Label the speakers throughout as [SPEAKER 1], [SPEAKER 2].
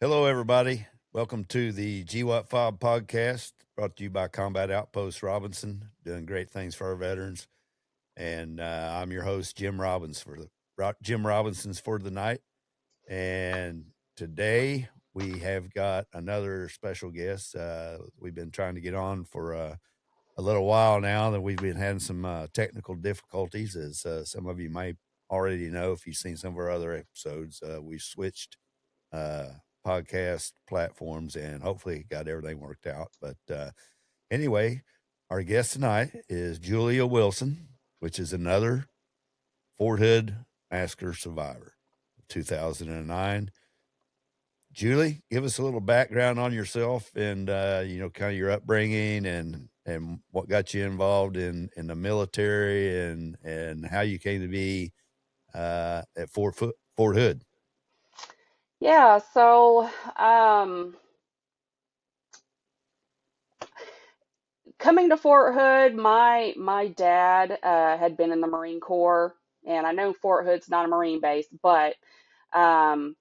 [SPEAKER 1] Hello, everybody. Welcome to the GWOT FOB podcast, brought to you by Combat Outpost Robinson, doing great things for our veterans. And I'm your host, Jim Robinson's for the night. And today we have got another special guest. We've been trying to get on for a little while now. That we've been having some technical difficulties, as some of you may already know if you've seen some of our other episodes. We switched podcast platforms and hopefully got everything worked out. But anyway, our guest tonight is Julia Wilson, which is another Fort Hood massacre survivor of 2009. Julie, give us a little background on yourself and kind of your upbringing and what got you involved in the military and how you came to be at Fort Hood.
[SPEAKER 2] Yeah, so coming to Fort Hood, my dad had been in the Marine Corps, and I know Fort Hood's not a Marine base, but um,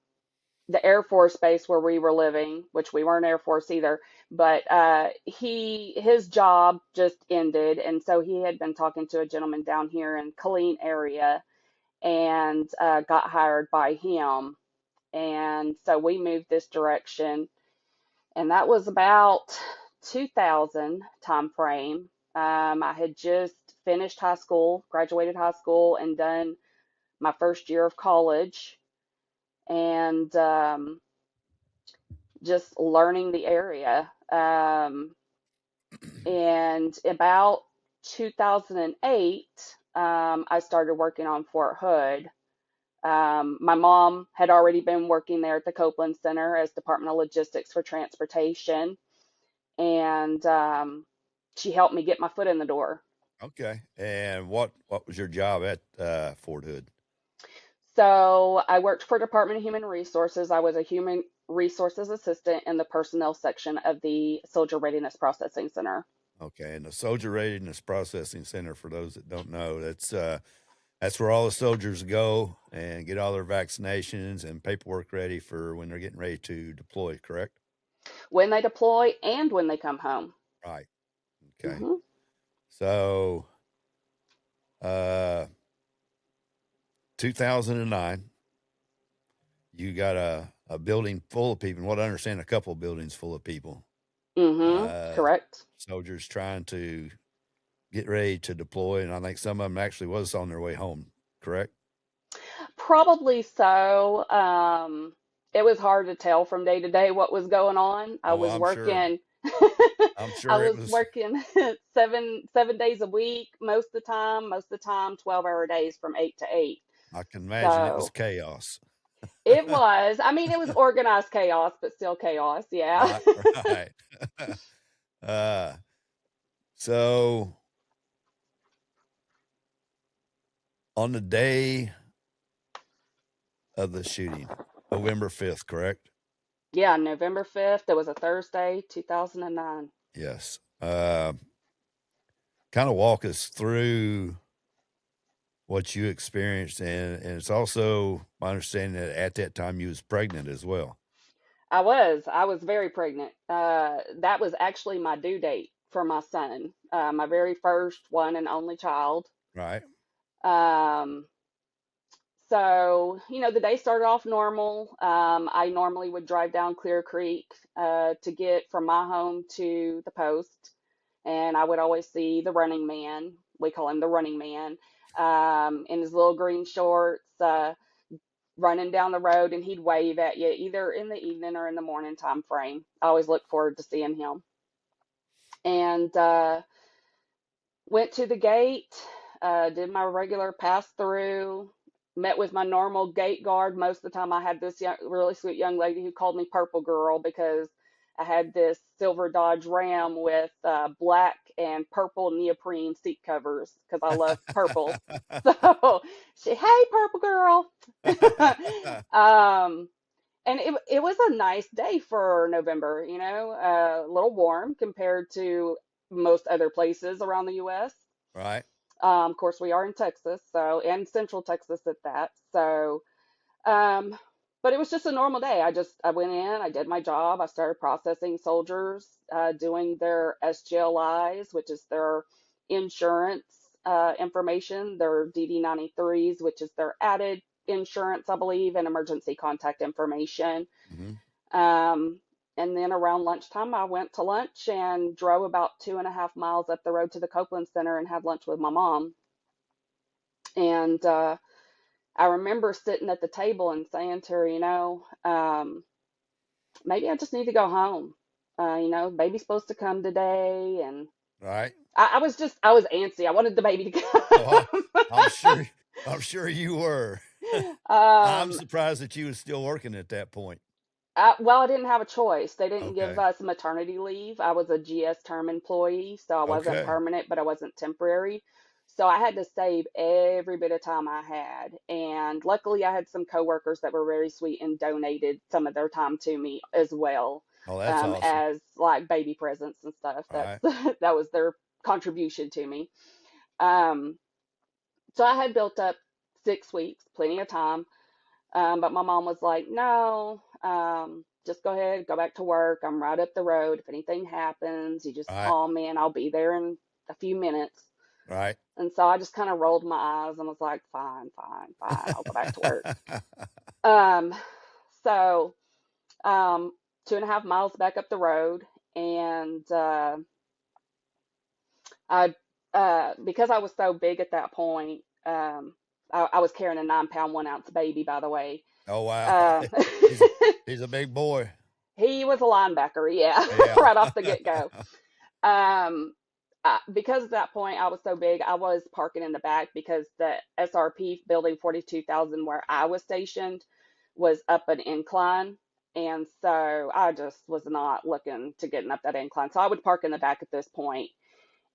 [SPEAKER 2] the Air Force base where we were living, which we weren't Air Force either, but his job just ended, and so he had been talking to a gentleman down here in Killeen area, and got hired by him. And so we moved this direction, and that was about 2000 time frame. I had just finished high school, graduated high school, and done my first year of college, and just learning the area. And about 2008, I started working on Fort Hood. My mom had already been working there at the Copeland Center as Department of Logistics for Transportation, and she helped me get my foot in the door.
[SPEAKER 1] Okay. And what was your job at Fort Hood?
[SPEAKER 2] So I worked for Department of Human Resources. I was a human resources assistant in the personnel section of the Soldier Readiness Processing Center.
[SPEAKER 1] Okay. And the Soldier Readiness Processing Center, for those that don't know, that's where all the soldiers go and get all their vaccinations and paperwork ready for when they're getting ready to deploy, correct?
[SPEAKER 2] When they deploy and when they come home.
[SPEAKER 1] Right. Okay.
[SPEAKER 2] hmm
[SPEAKER 1] So, 2009, you got a building full of people. What I understand, a couple of buildings full of people.
[SPEAKER 2] Correct.
[SPEAKER 1] Soldiers trying to get ready to deploy, and I think some of them actually was on their way home, correct?
[SPEAKER 2] Probably so. It was hard to tell from day to day what was going on. I
[SPEAKER 1] Oh,
[SPEAKER 2] was
[SPEAKER 1] I'm sure.
[SPEAKER 2] working.
[SPEAKER 1] I'm
[SPEAKER 2] I
[SPEAKER 1] sure it
[SPEAKER 2] was
[SPEAKER 1] was.
[SPEAKER 2] working seven days a week most of the time. Most of the time, 12-hour days from 8 to 8.
[SPEAKER 1] I can imagine it was
[SPEAKER 2] So
[SPEAKER 1] chaos.
[SPEAKER 2] it was. I mean, it was organized chaos, but still chaos. Yeah.
[SPEAKER 1] Right. uh, so on the day of the shooting, November 5th, correct?
[SPEAKER 2] Yeah, November 5th. It was a Thursday, 2009.
[SPEAKER 1] Yes. Kind of walk us through what you experienced, and it's also my understanding that at that time you was pregnant as well.
[SPEAKER 2] I was very pregnant. That was actually my due date for my son, my very first one and only child.
[SPEAKER 1] Right.
[SPEAKER 2] Um, so, the day started off normal. I normally would drive down Clear Creek to get from my home to the post, and I would always see the running man. We call him the running man, in his little green shorts, running down the road, and he'd wave at you either in the evening or in the morning time frame. I always look forward to seeing him. And went to the gate, did my regular pass through, met with my normal gate guard. Most of the time, I had this really sweet young lady who called me Purple Girl because I had this silver Dodge Ram with black and purple neoprene seat covers because I love purple. So hey, purple girl. um, and it was a nice day for November, a little warm compared to most other places around the U.S.
[SPEAKER 1] Right.
[SPEAKER 2] Of course, we are in Texas, so and Central Texas at that. So, um, but it was just a normal day. I went in, I did my job, I started processing soldiers, doing their SGLIs, which is their insurance information, their DD-93s, which is their added insurance, I believe, and emergency contact information.
[SPEAKER 1] Hmm.
[SPEAKER 2] Um, and then around lunchtime, I went to lunch and drove about 2.5 miles up the road to the Copeland Center and had lunch with my mom. And I remember sitting at the table and saying to her, maybe I just need to go home. Baby's supposed to come today. And
[SPEAKER 1] Right.
[SPEAKER 2] I was antsy. I wanted the baby to
[SPEAKER 1] Oh,
[SPEAKER 2] come.
[SPEAKER 1] I'm sure. I'm sure you were. I'm
[SPEAKER 2] um,
[SPEAKER 1] surprised that you was still working at that point.
[SPEAKER 2] well, I didn't have a choice. They didn't give
[SPEAKER 1] Okay.
[SPEAKER 2] us maternity leave. I was a GS term employee, so I wasn't
[SPEAKER 1] Okay.
[SPEAKER 2] permanent, but I wasn't temporary. So I had to save every bit of time I had. And luckily, I had some coworkers that were very sweet and donated some of their time to me as well,
[SPEAKER 1] Oh, that's awesome.
[SPEAKER 2] as like baby presents and stuff.
[SPEAKER 1] All right.
[SPEAKER 2] That was their contribution to me. Um, so I had built up 6 weeks, plenty of time. But my mom was like, no, just go ahead, go back to work. I'm right up the road. If anything happens, you just
[SPEAKER 1] All right.
[SPEAKER 2] call me and I'll be there in a few minutes.
[SPEAKER 1] Right.
[SPEAKER 2] And so I just kind of rolled my eyes and was like, fine, fine, fine, I'll go back to work. Um, so, um, 2.5 miles back up the road. And I, because I was so big at that point, I was carrying a 9 pound, 1 ounce baby, by the way.
[SPEAKER 1] Oh wow.
[SPEAKER 2] Uh,
[SPEAKER 1] he's he's a big boy.
[SPEAKER 2] he was a linebacker, yeah,
[SPEAKER 1] Yeah.
[SPEAKER 2] right off the get-go. Um, because at that point I was so big, I was parking in the back because the SRP building 42,000 where I was stationed was up an incline. And so I just was not looking to getting up that incline. So I would park in the back at this point,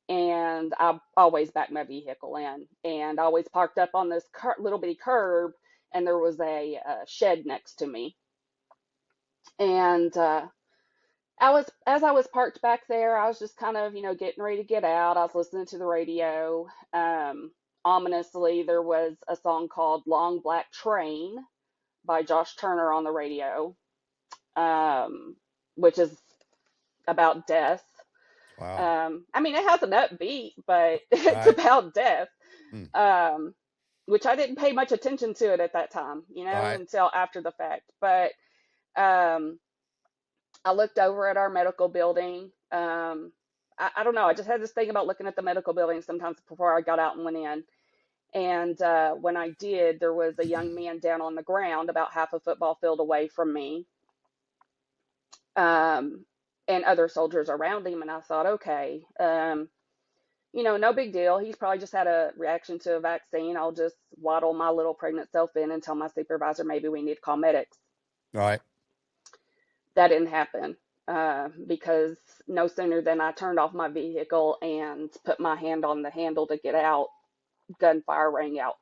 [SPEAKER 2] and I always backed my vehicle in, and I always parked up on this little bitty curb, and there was a shed next to me. And as I was parked back there, I was just kind of, getting ready to get out. I was listening to the radio. Ominously, there was a song called Long Black Train by Josh Turner on the radio, um, which is about death.
[SPEAKER 1] Wow.
[SPEAKER 2] I mean, it has an upbeat, but it's
[SPEAKER 1] Right.
[SPEAKER 2] about death,
[SPEAKER 1] Hmm.
[SPEAKER 2] um, which I didn't pay much attention to it at that time,
[SPEAKER 1] Right.
[SPEAKER 2] until after the fact. But um, I looked over at our medical building. I don't know. I just had this thing about looking at the medical building sometimes before I got out and went in. And when I did, there was a young man down on the ground about half a football field away from me, um, and other soldiers around him. And I thought, okay, no big deal. He's probably just had a reaction to a vaccine. I'll just waddle my little pregnant self in and tell my supervisor maybe we need to call medics.
[SPEAKER 1] Right.
[SPEAKER 2] That didn't happen, because no sooner than I turned off my vehicle and put my hand on the handle to get out, gunfire rang out.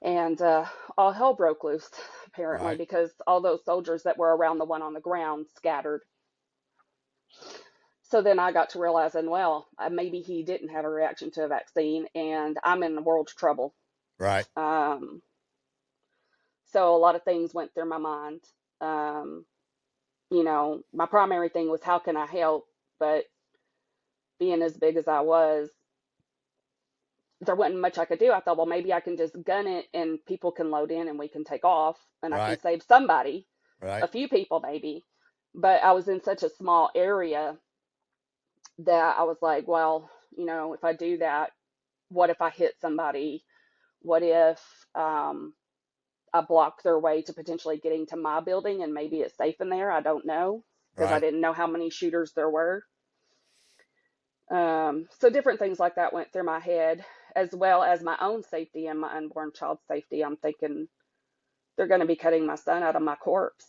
[SPEAKER 2] And all hell broke loose, apparently,
[SPEAKER 1] Right.
[SPEAKER 2] because all those soldiers that were around the one on the ground scattered. So then I got to realizing, well, maybe he didn't have a reaction to a vaccine, and I'm in the world's trouble.
[SPEAKER 1] Right.
[SPEAKER 2] Um, so a lot of things went through my mind. Um, my primary thing was how can I help? But being as big as I was, there wasn't much I could do. I thought, well, maybe I can just gun it and people can load in and we can take off and I can
[SPEAKER 1] Right.
[SPEAKER 2] save somebody, a
[SPEAKER 1] Right.
[SPEAKER 2] few people maybe. But I was in such a small area that I was like, well, if I do that, what if I hit somebody? What if um, I block their way to potentially getting to my building and maybe it's safe in there? I don't know because I
[SPEAKER 1] Right.
[SPEAKER 2] didn't know how many shooters there were. So different things like that went through my head, as well as my own safety and my unborn child's safety. I'm thinking they're going to be cutting my son out of my corpse,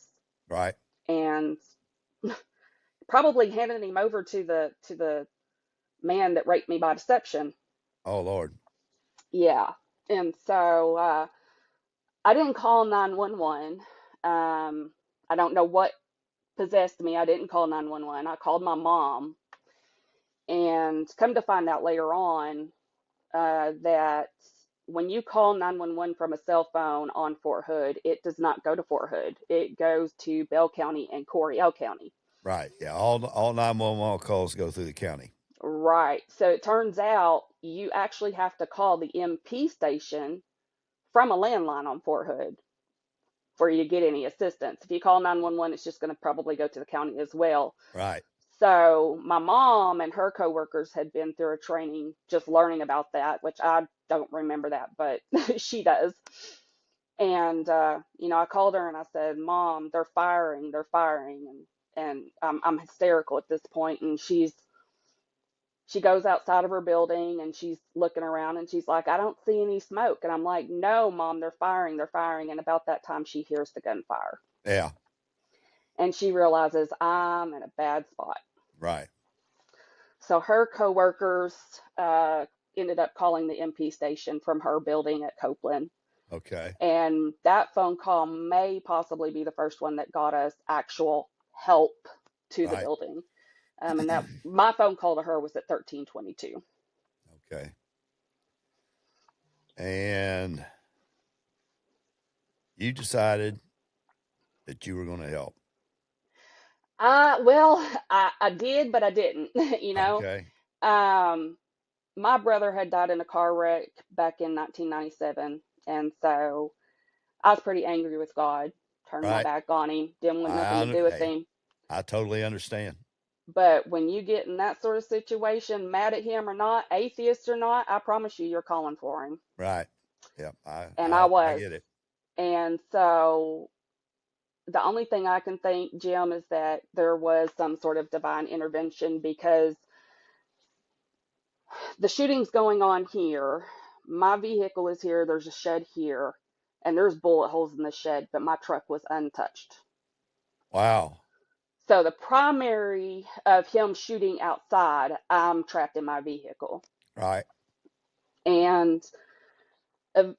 [SPEAKER 1] Right.
[SPEAKER 2] and probably handed him over to the man that raped me by deception.
[SPEAKER 1] Oh Lord.
[SPEAKER 2] Yeah. And so I didn't call 911. I don't know what possessed me. I didn't call 911. I called my mom, and come to find out later on that when you call 911 from a cell phone on Fort Hood, it does not go to Fort Hood. It goes to Bell County and Coryell County.
[SPEAKER 1] Right. Yeah. All 911 calls go through the county.
[SPEAKER 2] Right. So it turns out you actually have to call the MP station from a landline on Fort Hood for you to get any assistance. If you call 911, it's just going to probably go to the county as well.
[SPEAKER 1] Right.
[SPEAKER 2] So my mom and her coworkers had been through a training just learning about that, which I don't remember that, but she does. And I called her and I said, "Mom, they're firing," and I'm hysterical at this point. And she goes outside of her building and she's looking around and she's like, "I don't see any smoke." And I'm like, "No, Mom, they're firing, they're firing." And about that time, she hears the gunfire.
[SPEAKER 1] Yeah.
[SPEAKER 2] And she realizes I'm in a bad spot.
[SPEAKER 1] Right.
[SPEAKER 2] So her coworkers ended up calling the MP station from her building at Copeland.
[SPEAKER 1] Okay.
[SPEAKER 2] And that phone call may possibly be the first one that got us actual help to the
[SPEAKER 1] Right.
[SPEAKER 2] building. And that my phone call to her was at 1322.
[SPEAKER 1] Okay. And you decided that you were going to help.
[SPEAKER 2] Well, I did, but I didn't.
[SPEAKER 1] Okay.
[SPEAKER 2] My brother had died in a car wreck back in 1997, and so I was pretty angry with God, turned my
[SPEAKER 1] Right.
[SPEAKER 2] back on him, didn't want nothing to do with
[SPEAKER 1] Hey,
[SPEAKER 2] him.
[SPEAKER 1] I totally understand.
[SPEAKER 2] But when you get in that sort of situation, mad at him or not, atheist or not, I promise you're calling for him.
[SPEAKER 1] Right. Yep.
[SPEAKER 2] And I
[SPEAKER 1] I
[SPEAKER 2] was.
[SPEAKER 1] get it.
[SPEAKER 2] And so the only thing I can think, Jim, is that there was some sort of divine intervention, because the shooting's going on here. My vehicle is here. There's a shed here, and there's bullet holes in the shed, but my truck was untouched.
[SPEAKER 1] Wow.
[SPEAKER 2] So the primary of him shooting outside, I'm trapped in my vehicle.
[SPEAKER 1] Right.
[SPEAKER 2] And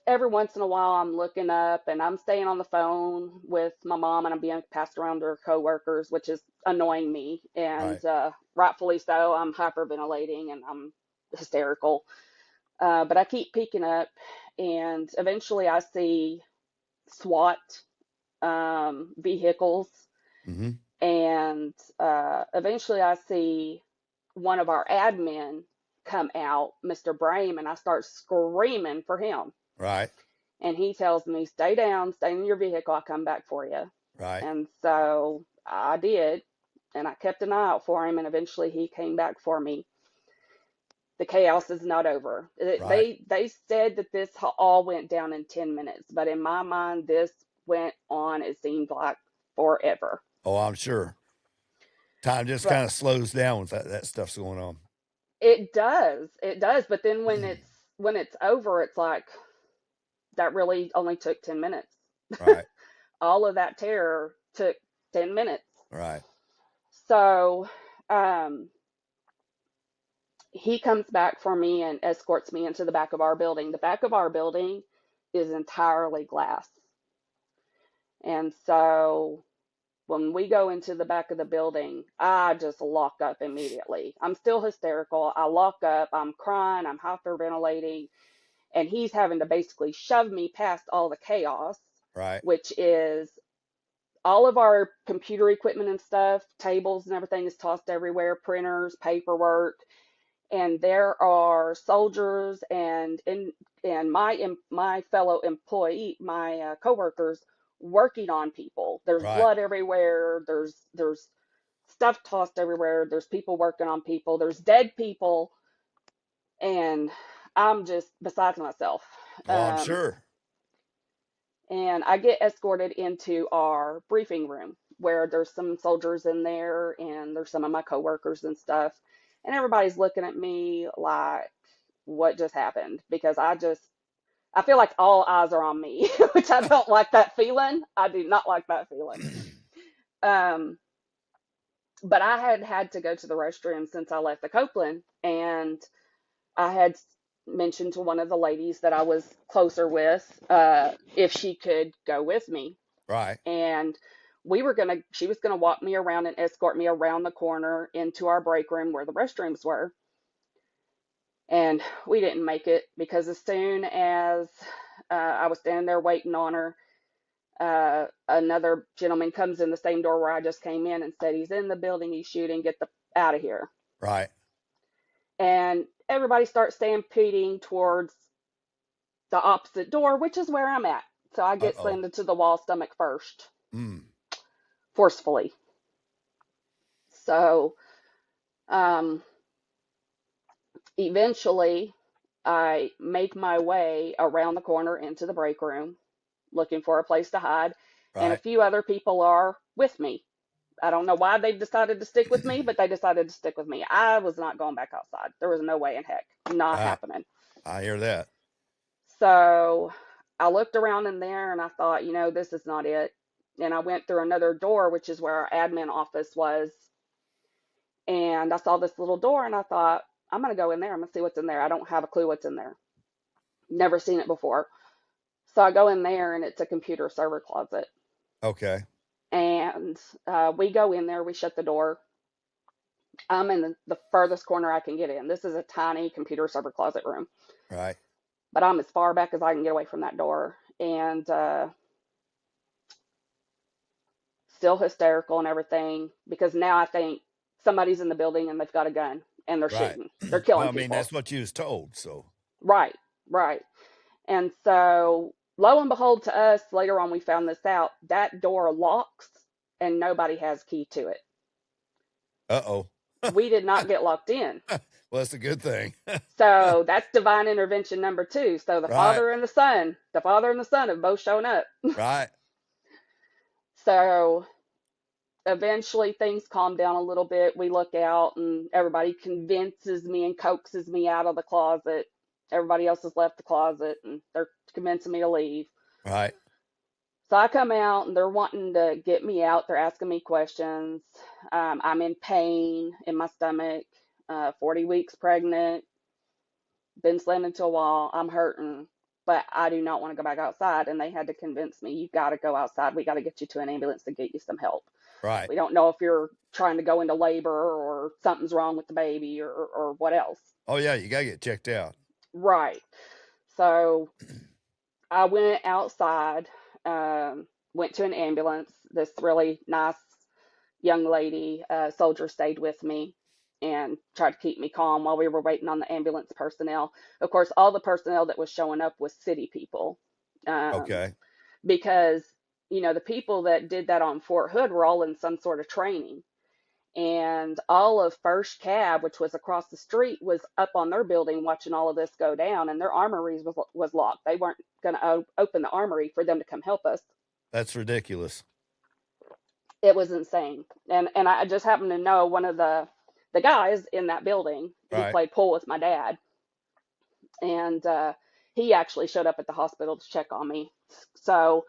[SPEAKER 2] every once in a while, I'm looking up and I'm staying on the phone with my mom, and I'm being passed around to her coworkers, which is annoying me. And
[SPEAKER 1] Right.
[SPEAKER 2] rightfully so. I'm hyperventilating and I'm hysterical. But I keep peeking up, and eventually I see SWAT vehicles,
[SPEAKER 1] Mm-hmm.
[SPEAKER 2] and eventually I see one of our admin come out, Mr. Brame, and I start screaming for him.
[SPEAKER 1] Right.
[SPEAKER 2] And he tells me, "Stay down, stay in your vehicle, I'll come back for you."
[SPEAKER 1] Right.
[SPEAKER 2] And so I did, and I kept an eye out for him, and eventually he came back for me. The chaos is not over.
[SPEAKER 1] Right.
[SPEAKER 2] They said that this all went down in 10 minutes, but in my mind, this went on, it seemed like, forever.
[SPEAKER 1] Oh, I'm sure. Time just
[SPEAKER 2] But
[SPEAKER 1] kind of slows down with that stuff's going on.
[SPEAKER 2] it does. But then when it's over, it's like that really only took 10 minutes.
[SPEAKER 1] Right.
[SPEAKER 2] All of that terror took 10 minutes.
[SPEAKER 1] Right.
[SPEAKER 2] So he comes back for me and escorts me into the back of our building. The back of our building is entirely glass. And so when we go into the back of the building, I just lock up immediately. I'm still hysterical. I lock up, I'm crying, I'm hyperventilating, and he's having to basically shove me past all the chaos,
[SPEAKER 1] Right.
[SPEAKER 2] which is all of our computer equipment and stuff, tables and everything is tossed everywhere, printers, paperwork, and there are soldiers and my fellow employee, my coworkers working on people. There's
[SPEAKER 1] Right.
[SPEAKER 2] blood everywhere. There's stuff tossed everywhere. There's people working on people. There's dead people, and I'm just beside myself.
[SPEAKER 1] Oh, I'm
[SPEAKER 2] Um,
[SPEAKER 1] sure.
[SPEAKER 2] and I get escorted into our briefing room where there's some soldiers in there and there's some of my coworkers and stuff. And everybody's looking at me like, what just happened? Because I feel like all eyes are on me, which I don't like that feeling. I do not like that feeling. but I had to go to the restroom since I left the Copeland, and I had mentioned to one of the ladies that I was closer with, if she could go with me.
[SPEAKER 1] Right.
[SPEAKER 2] And she was gonna walk me around and escort me around the corner into our break room where the restrooms were. And we didn't make it because as soon as I was standing there waiting on her, another gentleman comes in the same door where I just came in and said, he's in the building, he's shooting, get the out of here.
[SPEAKER 1] Right.
[SPEAKER 2] And everybody starts stampeding towards the opposite door, which is where I'm at. So I get slammed into the wall stomach first, forcefully. So eventually I make my way around the corner into the break room looking for a place to hide.
[SPEAKER 1] Right.
[SPEAKER 2] And a few other people are with me. I don't know why they've decided to stick with me, but they decided to stick with me. I was not going back outside. There was no way in heck. Not happening.
[SPEAKER 1] I hear that.
[SPEAKER 2] So I looked around in there and I thought, this is not it. And I went through another door, which is where our admin office was. And I saw this little door and I thought, I'm going to go in there. I'm going to see what's in there. I don't have a clue what's in there. Never seen it before. So I go in there and it's a computer server closet.
[SPEAKER 1] Okay.
[SPEAKER 2] And we go in there, we shut the door. I'm in the furthest corner I can get in. This is a tiny computer server closet room.
[SPEAKER 1] Right.
[SPEAKER 2] But I'm as far back as I can get away from that door. And still hysterical and everything, because now I think somebody's in the building and they've got a gun and they're shooting. They're killing people.
[SPEAKER 1] That's what you was told, so.
[SPEAKER 2] Right. And so, lo and behold, to us, later on we found this out, that door locks and nobody has key to it.
[SPEAKER 1] Uh-oh.
[SPEAKER 2] We did not get locked in.
[SPEAKER 1] Well, that's a good thing.
[SPEAKER 2] So that's divine intervention number 2. So the father and the son have both shown up.
[SPEAKER 1] Right.
[SPEAKER 2] So eventually things calm down a little bit. We look out and everybody convinces me and coaxes me out of the closet. Everybody else has left the closet and they're convincing me to leave.
[SPEAKER 1] Right.
[SPEAKER 2] So I come out and they're wanting to get me out. They're asking me questions. I'm in pain in my stomach, 40 weeks pregnant, been slammed into a wall. I'm hurting, but I do not want to go back outside. And they had to convince me, you got to go outside. We got to get you to an ambulance to get you some help.
[SPEAKER 1] Right.
[SPEAKER 2] We don't know if you're trying to go into labor or something's wrong with the baby or what else.
[SPEAKER 1] Oh, yeah, you got to get checked out.
[SPEAKER 2] Right. So I went outside, went to an ambulance. This really nice young lady, soldier, stayed with me and tried to keep me calm while we were waiting on the ambulance personnel. Of course, all the personnel that was showing up was city people.
[SPEAKER 1] Okay.
[SPEAKER 2] Because, the people that did that on Fort Hood were all in some sort of training. And all of First Cab, which was across the street, was up on their building watching all of this go down, and their armories was locked. They weren't going to open the armory for them to come help us.
[SPEAKER 1] That's ridiculous.
[SPEAKER 2] It was insane. And I just happened to know one of the guys in that building who played pool with my dad. And he actually showed up at the hospital to check on me. So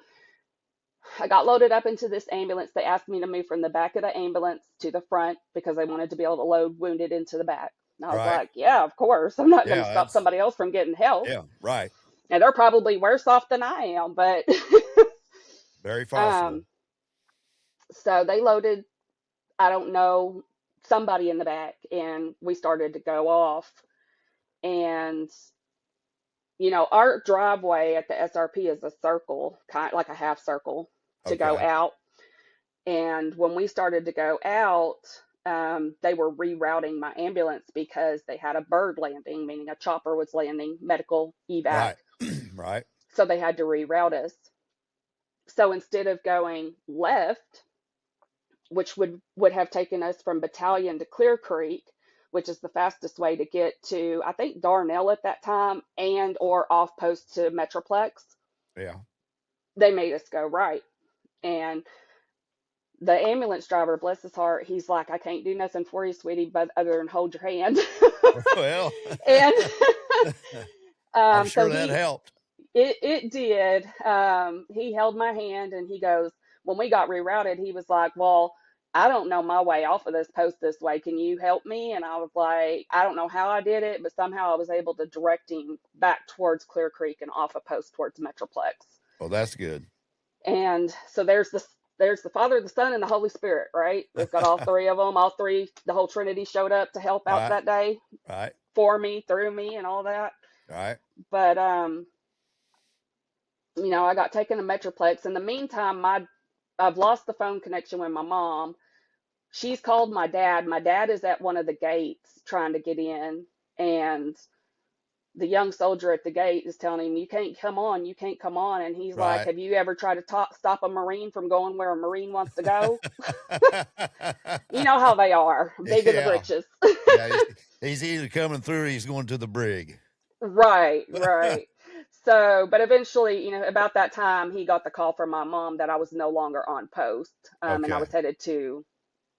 [SPEAKER 2] I got loaded up into this ambulance. They asked me to move from the back of the ambulance to the front because they wanted to be able to load wounded into the back. And I was like, yeah, of course. I'm not going to stop somebody else from getting help.
[SPEAKER 1] Yeah, right.
[SPEAKER 2] And they're probably worse off than I am, but
[SPEAKER 1] very possible.
[SPEAKER 2] So they loaded, I don't know, somebody in the back, and we started to go off. And our driveway at the SRP is a circle, kind of like a half circle to go out. And when we started to go out, they were rerouting my ambulance because they had a bird landing, meaning a chopper was landing, medical evac.
[SPEAKER 1] Right.
[SPEAKER 2] So they had to reroute us. So instead of going left, which would have taken us from Battalion to Clear Creek, which is the fastest way to get to, I think, Darnell at that time, and or off post to Metroplex.
[SPEAKER 1] Yeah.
[SPEAKER 2] They made us go right. And the ambulance driver, bless his heart, he's like, I can't do nothing for you, sweetie, but other than hold your hand.
[SPEAKER 1] Well,
[SPEAKER 2] and
[SPEAKER 1] I'm sure that helped.
[SPEAKER 2] It did. He held my hand and he goes, when we got rerouted, he was like, well, I don't know my way off of this post this way. Can you help me? And I was like, I don't know how I did it, but somehow I was able to direct him back towards Clear Creek and off a post towards Metroplex.
[SPEAKER 1] Well, that's good.
[SPEAKER 2] And so there's the Father, the Son, and the Holy Spirit, right? We've got all three of them. All three, the whole Trinity showed up to help out
[SPEAKER 1] Right.
[SPEAKER 2] that day
[SPEAKER 1] Right.
[SPEAKER 2] for me, through me, and all that.
[SPEAKER 1] Right.
[SPEAKER 2] But I got taken to Metroplex. In the meantime, I've lost the phone connection with my mom. She's called my dad. My dad is at one of the gates trying to get in, and the young soldier at the gate is telling him, "You can't come on, you can't come on." And he's like,
[SPEAKER 1] Right.
[SPEAKER 2] "Have you ever tried to stop a Marine from going where a Marine wants to go?" You know how they are, big in the
[SPEAKER 1] Yeah.
[SPEAKER 2] britches.
[SPEAKER 1] Yeah. He's either coming through or he's going to the brig.
[SPEAKER 2] Right, right. So, but eventually, about that time, he got the call from my mom that I was no longer on post, and I
[SPEAKER 1] Okay.
[SPEAKER 2] was headed to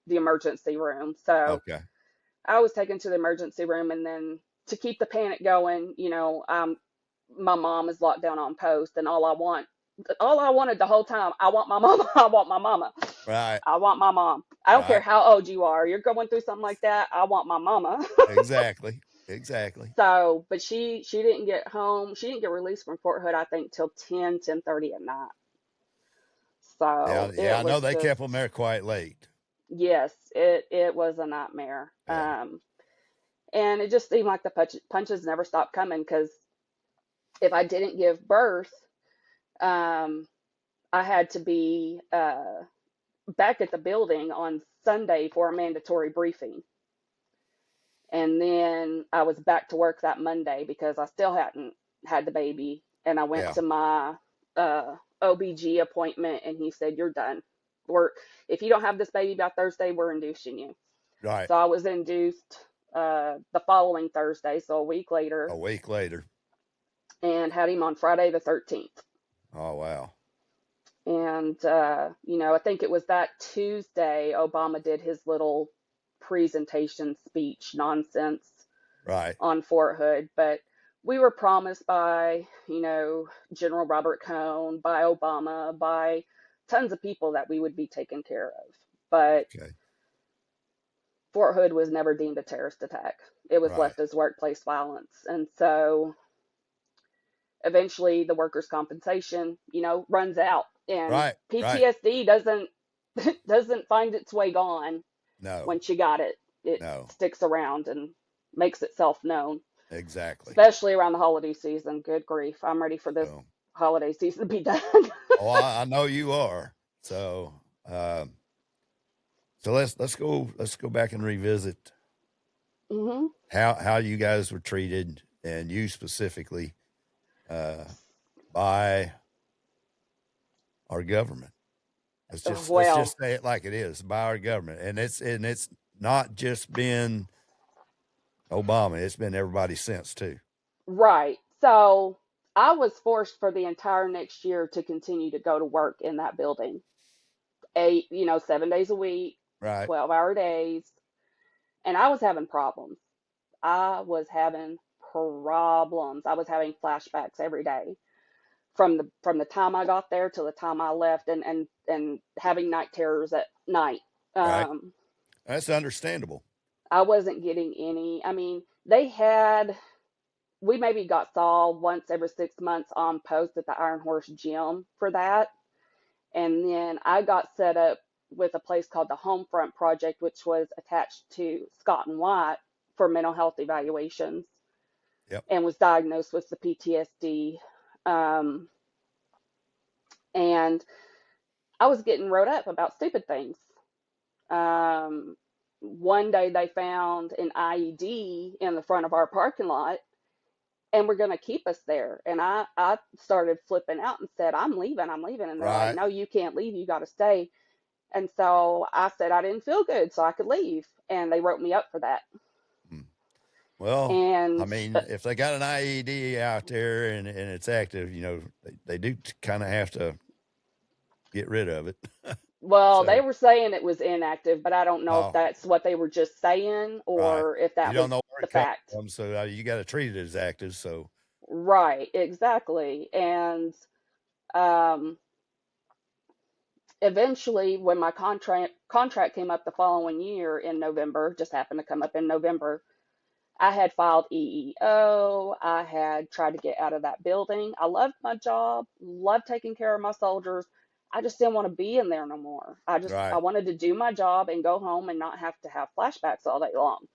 [SPEAKER 2] the emergency room. So
[SPEAKER 1] Okay.
[SPEAKER 2] I was taken to the emergency room, and then to keep the panic going, my mom is locked down on post, and all I wanted the whole time, I want my mama, I want my mama,
[SPEAKER 1] Right.
[SPEAKER 2] I want my mom. I don't care
[SPEAKER 1] Right.
[SPEAKER 2] how old you are, you're going through something like that, I want my mama.
[SPEAKER 1] Exactly. Exactly.
[SPEAKER 2] So, but she didn't get home. She didn't get released from Fort Hood, I think, till 10:30 at night.
[SPEAKER 1] Yeah.
[SPEAKER 2] So
[SPEAKER 1] Yeah.
[SPEAKER 2] it
[SPEAKER 1] I know
[SPEAKER 2] was
[SPEAKER 1] they
[SPEAKER 2] just,
[SPEAKER 1] kept them there quite late.
[SPEAKER 2] yes, it was a nightmare.
[SPEAKER 1] Yeah.
[SPEAKER 2] And it just seemed like the punches never stopped coming because if I didn't give birth, um, I had to be back at the building on Sunday for a mandatory briefing. And then I was back to work that Monday because I still hadn't had the baby. And I went
[SPEAKER 1] Yeah.
[SPEAKER 2] to my OBG appointment, and he said, "You're done. If you don't have this baby by Thursday, we're inducing you."
[SPEAKER 1] Right.
[SPEAKER 2] So I was induced the following Thursday, so a week
[SPEAKER 1] A
[SPEAKER 2] later,
[SPEAKER 1] week later.
[SPEAKER 2] and had him on Friday the 13th.
[SPEAKER 1] Oh, wow.
[SPEAKER 2] And, I think it was that Tuesday Obama did his little presentation speech nonsense
[SPEAKER 1] Right.
[SPEAKER 2] on Fort Hood. But we were promised by, General Robert Cohn, by Obama, by tons of people that we would be taken care of. But
[SPEAKER 1] Okay.
[SPEAKER 2] Fort Hood was never deemed a terrorist attack. It was
[SPEAKER 1] Right.
[SPEAKER 2] left as workplace violence. And so eventually the workers' compensation, runs out, and
[SPEAKER 1] Right. Right.
[SPEAKER 2] PTSD doesn't doesn't find its way gone.
[SPEAKER 1] No.
[SPEAKER 2] Once you got it, it
[SPEAKER 1] No.
[SPEAKER 2] sticks around and makes itself known,
[SPEAKER 1] Exactly.
[SPEAKER 2] especially around the holiday season. Good grief, I'm ready for this
[SPEAKER 1] So,
[SPEAKER 2] holiday season to be done.
[SPEAKER 1] oh, I know you are. So, so let's go back and revisit
[SPEAKER 2] Hmm.
[SPEAKER 1] how you guys were treated, and you specifically, uh, by our government. Let's
[SPEAKER 2] Well,
[SPEAKER 1] just say it like it is, by our government, and it's not just been Obama; it's been everybody since too.
[SPEAKER 2] right. So I was forced for the entire next year to continue to go to work in that building. 7 days a week,
[SPEAKER 1] Right.
[SPEAKER 2] 12-hour days, and I was having problems. I was having problems. I was having flashbacks every day from the time I got there till the time I left, and having night terrors at night.
[SPEAKER 1] Right.
[SPEAKER 2] Um,
[SPEAKER 1] That's understandable.
[SPEAKER 2] I wasn't getting any. I mean, we maybe got saw once every 6 months on post at the Iron Horse gym for that. And then I got set up with a place called the Homefront Project, which was attached to Scott and White for mental health evaluations,
[SPEAKER 1] Yep.
[SPEAKER 2] and was diagnosed with the PTSD. Um, and I was getting wrote up about stupid things. Um, One day they found an IED in the front of our parking lot and were going to keep us there. And I started flipping out and said, I'm leaving, I'm leaving. And they're like,
[SPEAKER 1] Right.
[SPEAKER 2] no, you can't leave, you got to stay. And so I said I didn't feel good, so I could leave. And they wrote me up for that.
[SPEAKER 1] Hmm. Well, I
[SPEAKER 2] And
[SPEAKER 1] mean, if they got an IED out there and it's active, they do kind of have to get rid of it.
[SPEAKER 2] well, they
[SPEAKER 1] So,
[SPEAKER 2] were saying it was inactive, but I don't know if
[SPEAKER 1] oh,
[SPEAKER 2] that's what they were just saying
[SPEAKER 1] right.
[SPEAKER 2] or if
[SPEAKER 1] You
[SPEAKER 2] that
[SPEAKER 1] don't
[SPEAKER 2] was
[SPEAKER 1] know where
[SPEAKER 2] the
[SPEAKER 1] it comes
[SPEAKER 2] fact.
[SPEAKER 1] from, so you got to treat it as active. So,
[SPEAKER 2] Right, exactly. And um, eventually, when my contract came up the following year in November, just happened to come up in November, I had filed EEO. I had tried to get out of that building. I loved my job, loved taking care of my soldiers. I just didn't want to be in there no more. I
[SPEAKER 1] Right.
[SPEAKER 2] wanted to do my job and go home and not have to have flashbacks all day long.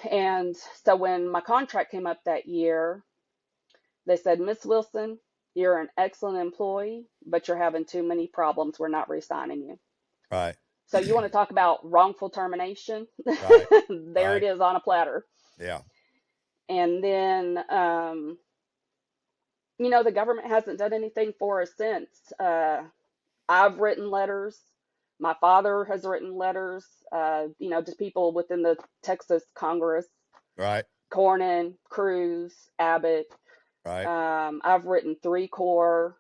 [SPEAKER 2] And so when my contract came up that year, they said, Miss Wilson, you're an excellent employee, but you're having too many problems. We're not re-signing you.
[SPEAKER 1] Right.
[SPEAKER 2] So you want to talk about wrongful termination?
[SPEAKER 1] Right.
[SPEAKER 2] There it
[SPEAKER 1] Right.
[SPEAKER 2] is on a platter.
[SPEAKER 1] Yeah.
[SPEAKER 2] And then, the government hasn't done anything for us since. I've written letters. My father has written letters, to people within the Texas Congress,
[SPEAKER 1] Right.
[SPEAKER 2] Cornyn, Cruz, Abbott.
[SPEAKER 1] Right.
[SPEAKER 2] I've written 3 Corps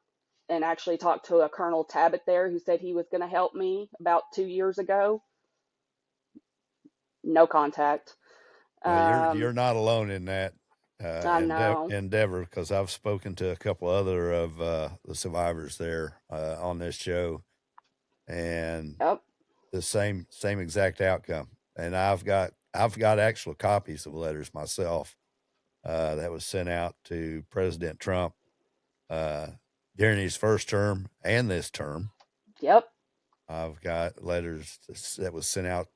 [SPEAKER 2] and actually talked to a Colonel Tabbitt there who said he was going to help me about 2 years ago. No contact.
[SPEAKER 1] Well, you're
[SPEAKER 2] Um,
[SPEAKER 1] not alone in that
[SPEAKER 2] I know.
[SPEAKER 1] endeavor, because I've spoken to a couple other of the survivors there on this show, and
[SPEAKER 2] Yep.
[SPEAKER 1] the same exact outcome. And I've got actual copies of letters myself that was sent out to President Trump uh, during his first term and this term.
[SPEAKER 2] Yep.
[SPEAKER 1] I've got letters that was sent out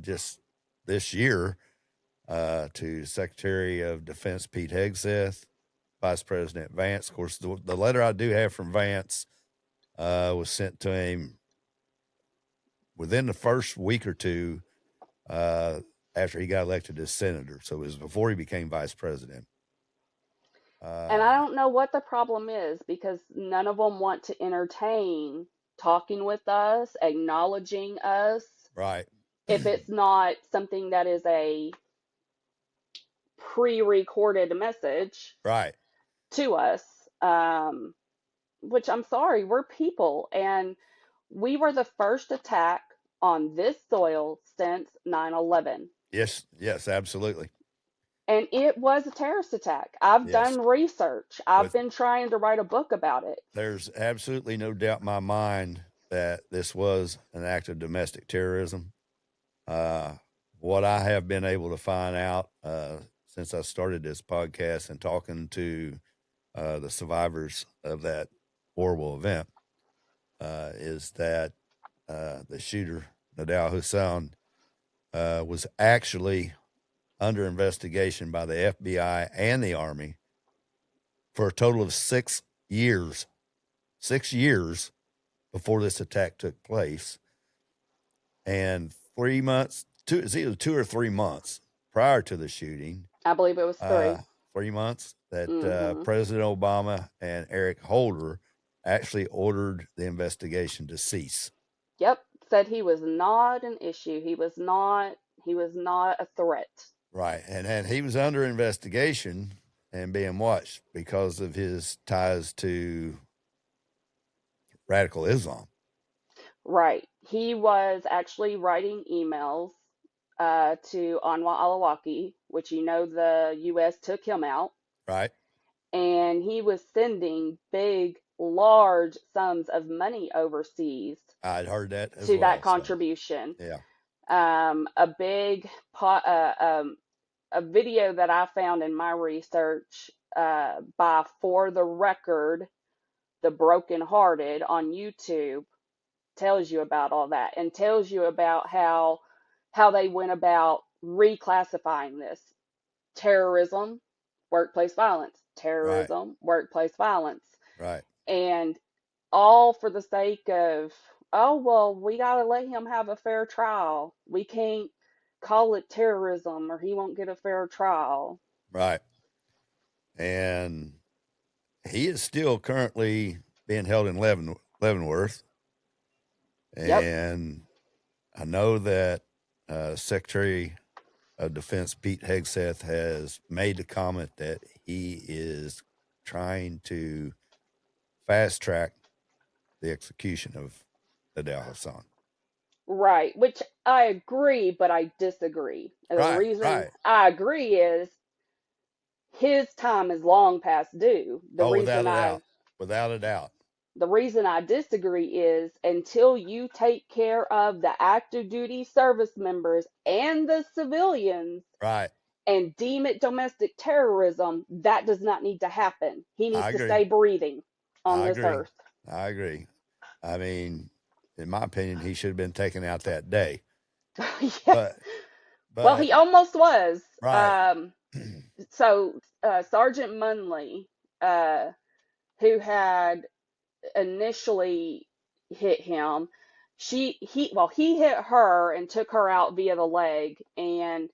[SPEAKER 1] just this year to Secretary of Defense Pete Hegseth, Vice President Vance. Of course, the letter I do have from Vance was sent to him within the first week or two after he got elected as senator. So it was before he became vice president.
[SPEAKER 2] And I don't know what the problem is because none of them want to entertain talking with us, acknowledging us,
[SPEAKER 1] Right.
[SPEAKER 2] if it's not something that is a pre-recorded message
[SPEAKER 1] Right.
[SPEAKER 2] to us. Which I'm sorry, we're people, and we were the first attack on this soil since 9/11.
[SPEAKER 1] Yes. Yes. Absolutely.
[SPEAKER 2] And it was a terrorist attack. I've
[SPEAKER 1] Yes.
[SPEAKER 2] done research. I've
[SPEAKER 1] With
[SPEAKER 2] been trying to write a book about it.
[SPEAKER 1] There's absolutely no doubt in my mind that this was an act of domestic terrorism. Uh, what I have been able to find out since I started this podcast and talking to the survivors of that horrible event is that the shooter, Nadal Hussein, was actually under investigation by the FBI and the Army for a total of 6 years. 6 years before this attack took place. And 3 months, it's either 2 or 3 months prior to the shooting,
[SPEAKER 2] I believe it was 3.
[SPEAKER 1] 3 months, that
[SPEAKER 2] Hmm.
[SPEAKER 1] President Obama and Eric Holder actually ordered the investigation to cease.
[SPEAKER 2] Yep, said he was not an issue. He was not a threat.
[SPEAKER 1] Right. And he was under investigation and being watched because of his ties to radical Islam.
[SPEAKER 2] Right. He was actually writing emails to Anwar al-Awlaki, which the U.S. took him out,
[SPEAKER 1] Right.
[SPEAKER 2] and he was sending big, large sums of money overseas
[SPEAKER 1] I'd heard that as
[SPEAKER 2] to that
[SPEAKER 1] well. So,
[SPEAKER 2] contribution.
[SPEAKER 1] yeah.
[SPEAKER 2] A big a video that I found in my research by For the Record, The Broken Hearted on YouTube tells you about all that and tells you about how they went about reclassifying this: terrorism, workplace violence,
[SPEAKER 1] Right.
[SPEAKER 2] terrorism, workplace violence,
[SPEAKER 1] Right.
[SPEAKER 2] and all for the sake of, oh, well, we got to let him have a fair trial. We can't call it terrorism or he won't get a fair trial.
[SPEAKER 1] Right. And he is still currently being held in Leavenworth.
[SPEAKER 2] Yep.
[SPEAKER 1] And I know that Secretary of Defense Pete Hegseth has made the comment that he is trying to fast track the execution of Adel Hassan.
[SPEAKER 2] Right, which I agree, but I disagree. And the
[SPEAKER 1] Right,
[SPEAKER 2] reason
[SPEAKER 1] right.
[SPEAKER 2] I agree is his time is long past due. The
[SPEAKER 1] Oh,
[SPEAKER 2] reason
[SPEAKER 1] without a
[SPEAKER 2] I
[SPEAKER 1] doubt. Without a doubt.
[SPEAKER 2] The reason I disagree is until you take care of the active duty service members and the civilians
[SPEAKER 1] Right.
[SPEAKER 2] and deem it domestic terrorism, that does not need to happen. He needs
[SPEAKER 1] I
[SPEAKER 2] to
[SPEAKER 1] agree.
[SPEAKER 2] stay breathing on
[SPEAKER 1] I
[SPEAKER 2] this
[SPEAKER 1] agree.
[SPEAKER 2] earth.
[SPEAKER 1] I agree. I mean, in my opinion, he should have been taken out that day.
[SPEAKER 2] Yeah.
[SPEAKER 1] But,
[SPEAKER 2] Well, he
[SPEAKER 1] but,
[SPEAKER 2] almost was.
[SPEAKER 1] right,
[SPEAKER 2] So Sergeant Munley, uh, who had initially hit him, he hit her and took her out via the leg, and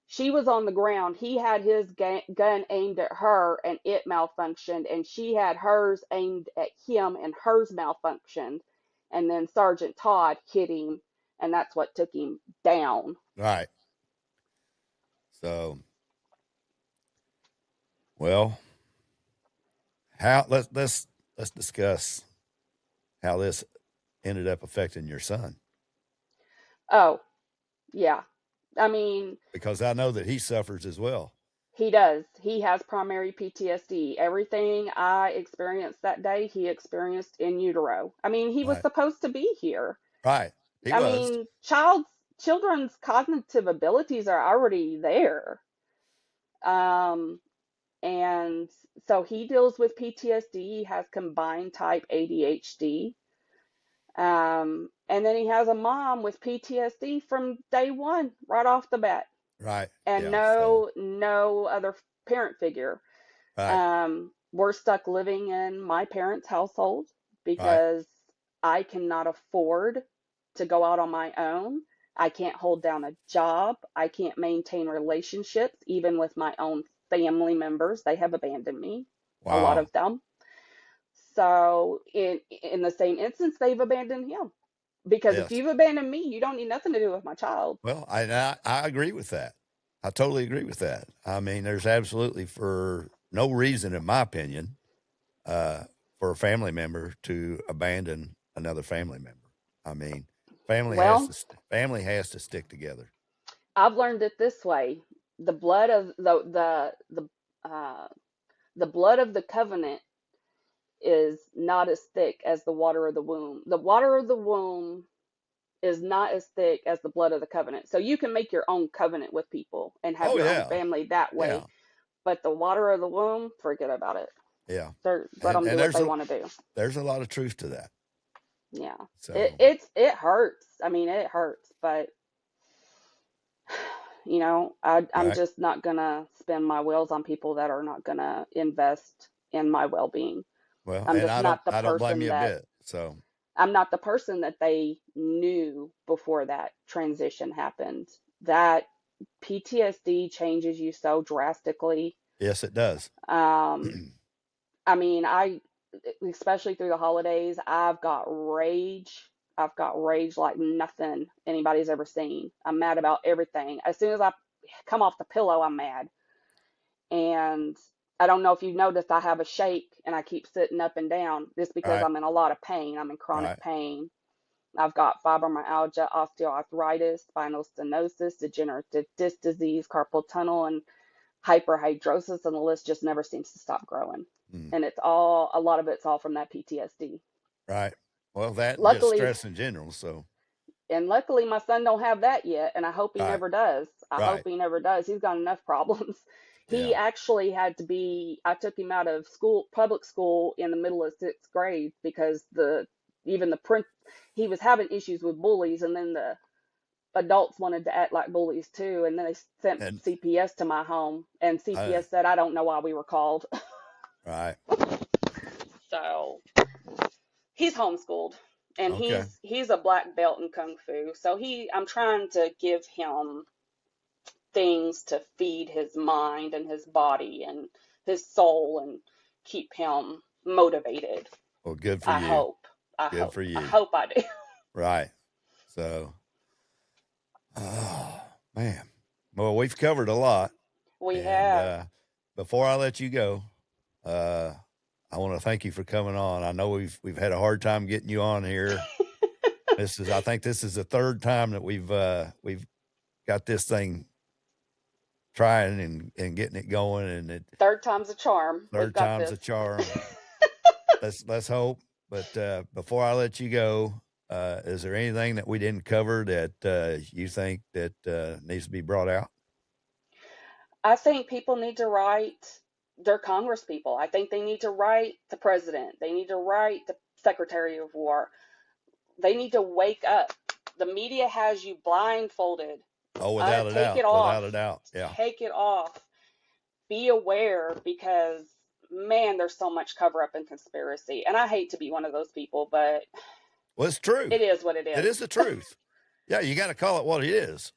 [SPEAKER 2] she was on the ground. He had his gun aimed at her and it malfunctioned, and she had hers aimed at him and hers malfunctioned. And then Sergeant Todd hit him, and that's what took him down.
[SPEAKER 1] right. So, well, how let's discuss how this ended up affecting your son,
[SPEAKER 2] Oh, yeah. I mean,
[SPEAKER 1] because I know that he suffers as well.
[SPEAKER 2] he does. He has primary PTSD. Everything I experienced that day, he experienced in utero. I mean, he was
[SPEAKER 1] Right.
[SPEAKER 2] supposed to be here.
[SPEAKER 1] Right. He
[SPEAKER 2] I
[SPEAKER 1] was.
[SPEAKER 2] mean, children's cognitive abilities are already there. Um, and so he deals with PTSD. He has combined type ADHD. And then he has a mom with PTSD from day one, right off the bat,
[SPEAKER 1] Right.
[SPEAKER 2] and
[SPEAKER 1] Yeah. So,
[SPEAKER 2] no other parent figure.
[SPEAKER 1] right.
[SPEAKER 2] We're stuck living in my parents' household
[SPEAKER 1] Right.
[SPEAKER 2] because I cannot afford to go out on my own. I can't hold down a job. I can't maintain relationships, even with my own family members. They have abandoned me, a lot
[SPEAKER 1] Wow.
[SPEAKER 2] of them. So in the same instance, they've abandoned him. Because if
[SPEAKER 1] Yes.
[SPEAKER 2] you've abandoned me, you don't need nothing to do with my child.
[SPEAKER 1] Well, I agree with that. I totally agree with that. I mean, there's absolutely, for no reason, in my opinion, uh, for a family member to abandon another family member. I mean,
[SPEAKER 2] Well,
[SPEAKER 1] family has to stick together.
[SPEAKER 2] I've learned it this way: the blood of the blood of the covenant is not as thick as the water of the womb. The water of the womb is not as thick as the blood of the covenant. So you can make your own covenant with people and have
[SPEAKER 1] Oh
[SPEAKER 2] your own
[SPEAKER 1] yeah,
[SPEAKER 2] family that way.
[SPEAKER 1] yeah,
[SPEAKER 2] But the water of the womb, forget about it.
[SPEAKER 1] yeah.
[SPEAKER 2] Let them
[SPEAKER 1] And
[SPEAKER 2] do what they want to do.
[SPEAKER 1] there's a lot of truth to that.
[SPEAKER 2] Yeah,
[SPEAKER 1] So
[SPEAKER 2] it hurts. I mean, it hurts, but I'm
[SPEAKER 1] right.
[SPEAKER 2] just not gonna spend my wills on people that are not gonna invest in my well-being.
[SPEAKER 1] Well,
[SPEAKER 2] I'm
[SPEAKER 1] and
[SPEAKER 2] just not the
[SPEAKER 1] I don't blame
[SPEAKER 2] person
[SPEAKER 1] you a
[SPEAKER 2] that
[SPEAKER 1] bit. So
[SPEAKER 2] I'm not the person that they knew before that transition happened. That PTSD changes you so drastically.
[SPEAKER 1] yes, it does.
[SPEAKER 2] Um, I mean, especially through the holidays, I've got rage. I've got rage like nothing anybody's ever seen. I'm mad about everything. As soon as I come off the pillow, I'm mad. And I don't know if you've noticed, I have a shake and I keep sitting up and down just because
[SPEAKER 1] Right.
[SPEAKER 2] I'm in a lot of pain. I'm in chronic
[SPEAKER 1] Right.
[SPEAKER 2] pain. I've got fibromyalgia, osteoarthritis, spinal stenosis, degenerative disc disease, carpal tunnel, and hyperhidrosis, and the list just never seems to stop growing.
[SPEAKER 1] Mm,
[SPEAKER 2] And a lot of it's all from that PTSD.
[SPEAKER 1] right. Well, that and just
[SPEAKER 2] Luckily,
[SPEAKER 1] stress in general. So
[SPEAKER 2] luckily my son don't have that yet, and I hope he
[SPEAKER 1] right.
[SPEAKER 2] never does. I hope
[SPEAKER 1] Right.
[SPEAKER 2] he never does. He's got enough problems. He
[SPEAKER 1] Yeah.
[SPEAKER 2] actually had to be, I took him out of school, public school, in the middle of sixth grade because even the print, he was having issues with bullies, and then the adults wanted to act like bullies too, and then they sent
[SPEAKER 1] And
[SPEAKER 2] CPS to my home, and
[SPEAKER 1] uh,
[SPEAKER 2] CPS said, I don't know why we were called.
[SPEAKER 1] right.
[SPEAKER 2] So he's homeschooled, and
[SPEAKER 1] Okay.
[SPEAKER 2] he's a black belt in kung fu. So I'm trying to give him things to feed his mind and his body and his soul and keep him motivated.
[SPEAKER 1] Well, good for
[SPEAKER 2] I
[SPEAKER 1] you.
[SPEAKER 2] hope. I
[SPEAKER 1] Good
[SPEAKER 2] hope.
[SPEAKER 1] for
[SPEAKER 2] I
[SPEAKER 1] you.
[SPEAKER 2] hope I do.
[SPEAKER 1] Right. So, oh man. Well, we've covered a lot,
[SPEAKER 2] We
[SPEAKER 1] and
[SPEAKER 2] have.
[SPEAKER 1] before I let you go, uh, I want to thank you for coming on. I know we've had a hard time getting you on here. I think this is the third time that we've got this thing trying and getting it going, and it
[SPEAKER 2] Third time's a charm. We've
[SPEAKER 1] third
[SPEAKER 2] got
[SPEAKER 1] time's a
[SPEAKER 2] this.
[SPEAKER 1] charm. Let's hope But before I let you go, is there anything that we didn't cover that you think that needs to be brought out?
[SPEAKER 2] I think people need to write their Congress people. I think they need to write the president. They need to write the Secretary of War. They need to wake up. The media has you blindfolded.
[SPEAKER 1] Oh, without a
[SPEAKER 2] Take
[SPEAKER 1] doubt.
[SPEAKER 2] it off.
[SPEAKER 1] Without a doubt. Yeah.
[SPEAKER 2] Take it off. Be aware, because man, there's so much cover up and conspiracy. And I hate to be one of those people, but
[SPEAKER 1] Well, it's true.
[SPEAKER 2] it is what it is.
[SPEAKER 1] It is the truth. Yeah, you got to call it what it is.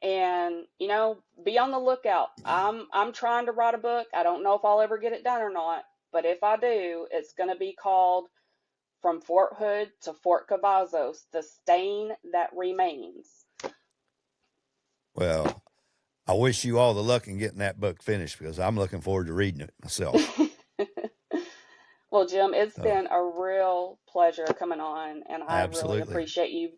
[SPEAKER 2] And be on the lookout. I'm trying to write a book. I don't know if I'll ever get it done or not, but if I do, it's going to be called From Fort Hood to Fort Cavazos: The Stain That Remains.
[SPEAKER 1] Well, I wish you all the luck in getting that book finished, because I'm looking forward to reading it myself.
[SPEAKER 2] Well, Jim, it's been a real pleasure coming on, and I
[SPEAKER 1] Absolutely.
[SPEAKER 2] really appreciate you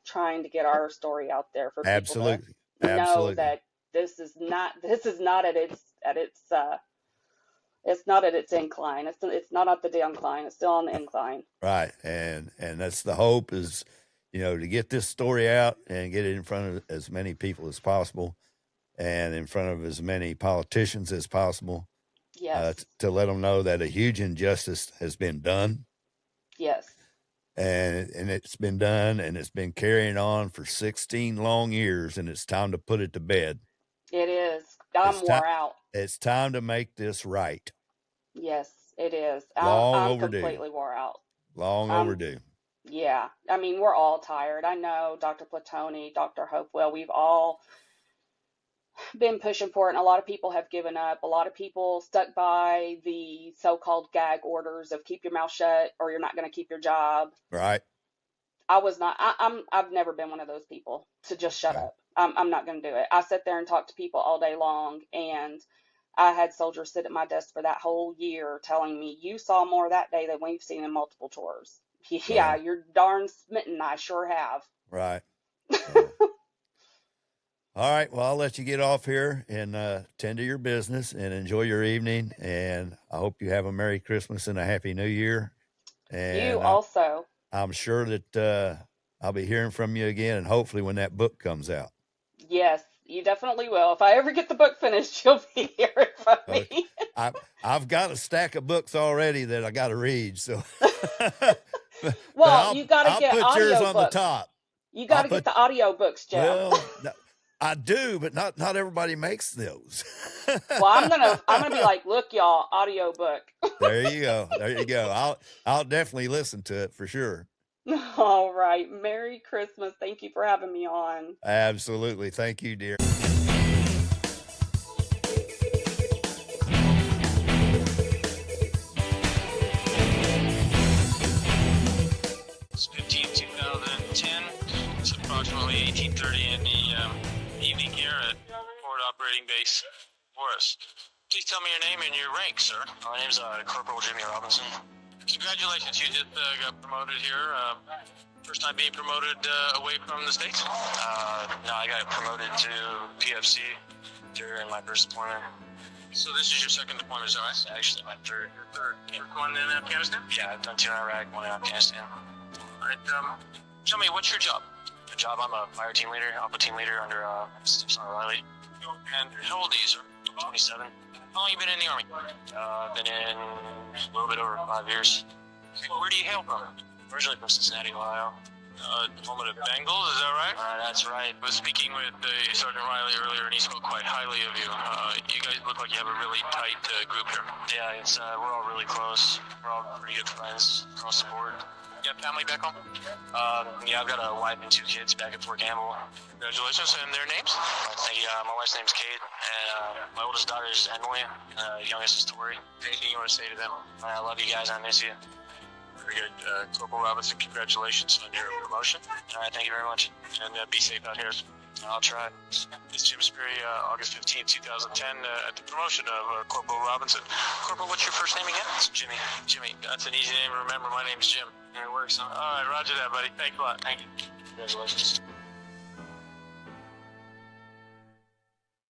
[SPEAKER 2] trying to get our story out there for people
[SPEAKER 1] Absolutely.
[SPEAKER 2] to know
[SPEAKER 1] Absolutely.
[SPEAKER 2] that this is not at it's not at its incline. It's not at the decline. It's still on the incline.
[SPEAKER 1] Right. And that's the hope, is, to get this story out and get it in front of as many people as possible, and in front of as many politicians as possible.
[SPEAKER 2] Yes.
[SPEAKER 1] To let them know that a huge injustice has been done.
[SPEAKER 2] Yes.
[SPEAKER 1] And it's been done, and it's been carrying on for 16 long years, and it's time to put it to bed.
[SPEAKER 2] It is. I'm wore out.
[SPEAKER 1] It's time to make this right.
[SPEAKER 2] Yes, it is.
[SPEAKER 1] I'm
[SPEAKER 2] overdue. Completely wore out.
[SPEAKER 1] Long overdue.
[SPEAKER 2] Yeah. I mean, we're all tired. I know Dr. Platoni, Dr. Hopewell, we've all been pushing for it, and a lot of people have given up. A lot of people stuck by the so-called gag orders of keep your mouth shut or you're not going to keep your job.
[SPEAKER 1] Right.
[SPEAKER 2] I was not. I've never been one of those people to just shut up. I'm not going to do it. I sit there and talk to people all day long, and I had soldiers sit at my desk for that whole year telling me, you saw more that day than we've seen in multiple tours. Yeah, you're darn smitten. I sure have.
[SPEAKER 1] Right. All right. Well, I'll let you get off here and tend to your business and enjoy your evening. And I hope you have a Merry Christmas and a Happy New Year. And
[SPEAKER 2] you also.
[SPEAKER 1] I'm sure that I'll be hearing from you again, and hopefully when that book comes out.
[SPEAKER 2] Yes, you definitely will. If I ever get the book finished, you'll be hearing from me.
[SPEAKER 1] I've got a stack of books already that I got to read. So,
[SPEAKER 2] well, you got to get
[SPEAKER 1] audio
[SPEAKER 2] audio
[SPEAKER 1] yours
[SPEAKER 2] books.
[SPEAKER 1] On the top.
[SPEAKER 2] You got to get the audio books, Jeff.
[SPEAKER 1] Well, I do, but not everybody makes those.
[SPEAKER 2] Well, I'm gonna be like, look, y'all, audio book.
[SPEAKER 1] There you go. There you go. I'll definitely listen to it for sure.
[SPEAKER 2] All right. Merry Christmas. Thank you for having me on.
[SPEAKER 1] Absolutely. Thank you, dear.
[SPEAKER 3] It's 15/2010. It's approximately 18:30 in the evening here at Forward Operating Base Forest. Please tell me your name and your rank, sir.
[SPEAKER 4] My name's Corporal Jimmy Robinson.
[SPEAKER 3] Congratulations, you just got promoted here. First time being promoted away from the States?
[SPEAKER 4] No, I got promoted to PFC during my first deployment.
[SPEAKER 3] So this is your second deployment, is that right?
[SPEAKER 4] Actually, my third.
[SPEAKER 3] Your third. One in Afghanistan?
[SPEAKER 4] Yeah, I've done 2 in Iraq, 1 in Afghanistan.
[SPEAKER 3] All right, tell me, what's your job?
[SPEAKER 4] The job, I'm a fire team leader, Alpha team leader under Sergeant Riley.
[SPEAKER 3] And how old are you, sir?
[SPEAKER 4] 27.
[SPEAKER 3] How long have you been in the Army?
[SPEAKER 4] I've been in a little bit over 5 years.
[SPEAKER 3] Where do you hail from?
[SPEAKER 4] Originally from Cincinnati, Ohio.
[SPEAKER 3] Deployment of Bengals, is that right?
[SPEAKER 4] That's right.
[SPEAKER 3] I was speaking with Sergeant Riley earlier, and he spoke quite highly of you. You guys look like you have a really tight group here.
[SPEAKER 4] Yeah, it's we're all really close. We're all pretty good friends across the board.
[SPEAKER 3] You have family back home?
[SPEAKER 4] Yeah, I've got a wife and 2 kids back at Fort Campbell.
[SPEAKER 3] Congratulations, and their names?
[SPEAKER 4] Thank you. My wife's name's Kate, and my oldest daughter is Emily, and youngest is Tori.
[SPEAKER 3] Anything you want to say to them?
[SPEAKER 4] I love you guys, I miss you.
[SPEAKER 3] Very good. Corporal Robinson, congratulations on your promotion.
[SPEAKER 4] All right, thank you very much.
[SPEAKER 3] And be safe out here.
[SPEAKER 4] I'll try.
[SPEAKER 3] It's Jim Sperry, August 15, 2010, at the promotion of Corporal Robinson. Corporal, what's your first name again?
[SPEAKER 4] It's Jimmy.
[SPEAKER 3] Jimmy. That's an easy name to remember. My name's Jim.
[SPEAKER 4] It works, huh?
[SPEAKER 3] All right, roger that, buddy. Thanks a lot.
[SPEAKER 4] Thank you. Congratulations.